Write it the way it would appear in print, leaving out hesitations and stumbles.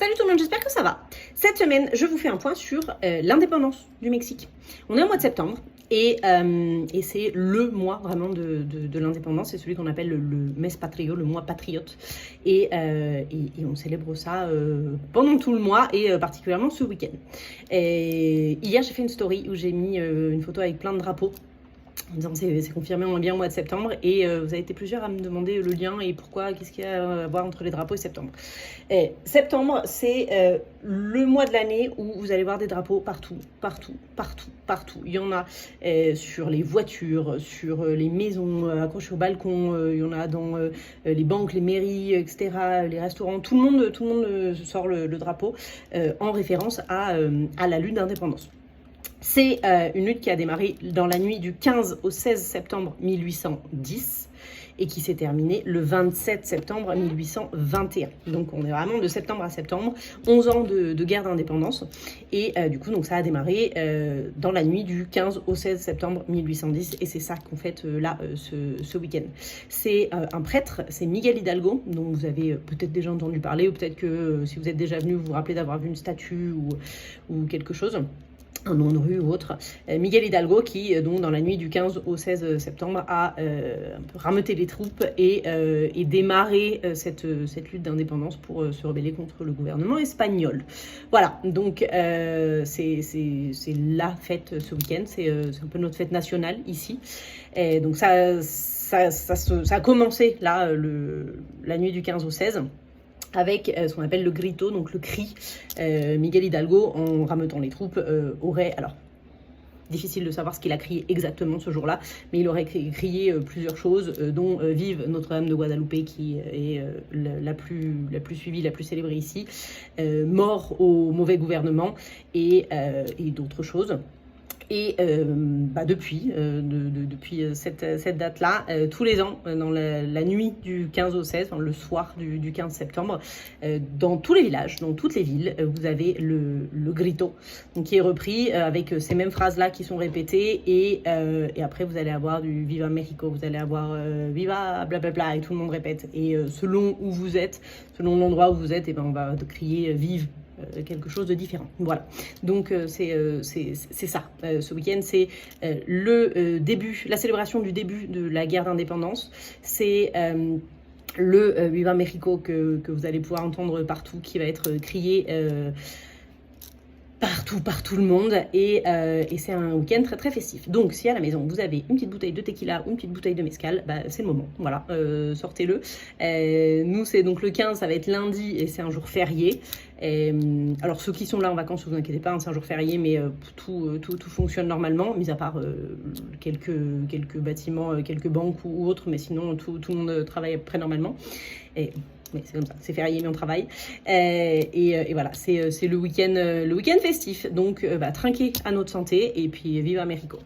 Salut tout le monde, j'espère que ça va. Cette semaine, je vous fais un point sur l'indépendance du Mexique. On est au mois de septembre et c'est le mois vraiment de l'indépendance. C'est celui qu'on appelle le mes patrio, le mois patriote. Et on célèbre ça pendant tout le mois et particulièrement ce week-end. Hier, j'ai fait une story où j'ai mis une photo avec plein de drapeaux. En disant c'est confirmé, on est bien au mois de septembre et vous avez été plusieurs à me demander le lien et pourquoi, qu'est-ce qu'il y a à voir entre les drapeaux et septembre. Septembre, c'est le mois de l'année où vous allez voir des drapeaux partout. Il y en a sur les voitures, sur les maisons, accrochés au balcon, il y en a dans les banques, les mairies, etc., les restaurants. Tout le monde sort le drapeau en référence à la lutte d'indépendance. C'est une lutte qui a démarré dans la nuit du 15 au 16 septembre 1810 et qui s'est terminée le 27 septembre 1821. Donc on est vraiment de septembre à septembre, 11 ans de guerre d'indépendance. Et du coup, donc ça a démarré dans la nuit du 15 au 16 septembre 1810 et c'est ça qu'on fête là ce week-end. C'est un prêtre, c'est Miguel Hidalgo, dont vous avez peut-être déjà entendu parler ou peut-être que si vous êtes déjà venu, vous vous rappelez d'avoir vu une statue ou quelque chose. Un nom de rue ou autre, Miguel Hidalgo qui, donc, dans la nuit du 15 au 16 septembre, a un peu rameuté les troupes et démarré cette lutte d'indépendance pour se rebeller contre le gouvernement espagnol. Voilà, donc c'est la fête ce week-end, c'est un peu notre fête nationale ici. Et donc ça a commencé là, la nuit du 15 au 16. Avec ce qu'on appelle le grito, donc le cri. Miguel Hidalgo, en rameutant les troupes, aurait... Alors, difficile de savoir ce qu'il a crié exactement ce jour-là, mais il aurait crié plusieurs choses, dont Vive Notre-Dame de Guadalupe, qui est la plus suivie, la plus célébrée ici, Mort au mauvais gouvernement, et d'autres choses. Et depuis cette date-là, tous les ans, dans la nuit du 15 au 16, enfin, le soir du 15 septembre, dans tous les villages, dans toutes les villes, vous avez le grito, donc, qui est repris avec ces mêmes phrases-là qui sont répétées. Et après, vous allez avoir du Viva Mexico, vous allez avoir Viva blablabla, et tout le monde répète. Et selon où vous êtes, selon l'endroit où vous êtes, et ben, on va crier Vive quelque chose de différent. Voilà, donc c'est ça. Ce week-end, c'est le début, la célébration du début de la guerre d'indépendance. C'est le Viva Mexico que vous allez pouvoir entendre partout, qui va être crié par tout le monde, et c'est un week-end très très festif. Donc si à la maison vous avez une petite bouteille de tequila ou une petite bouteille de mezcal, c'est le moment, voilà, sortez-le. Nous c'est donc le 15, ça va être lundi et c'est un jour férié. Alors ceux qui sont là en vacances, vous inquiétez pas, hein, c'est un jour férié, mais tout fonctionne normalement, mis à part quelques bâtiments, quelques banques ou autres, mais sinon tout le monde travaille à peu près normalement. Mais c'est comme ça, c'est férié mais on travaille. Et voilà, c'est le week-end festif. Donc trinquez à notre santé et puis vive Mexico.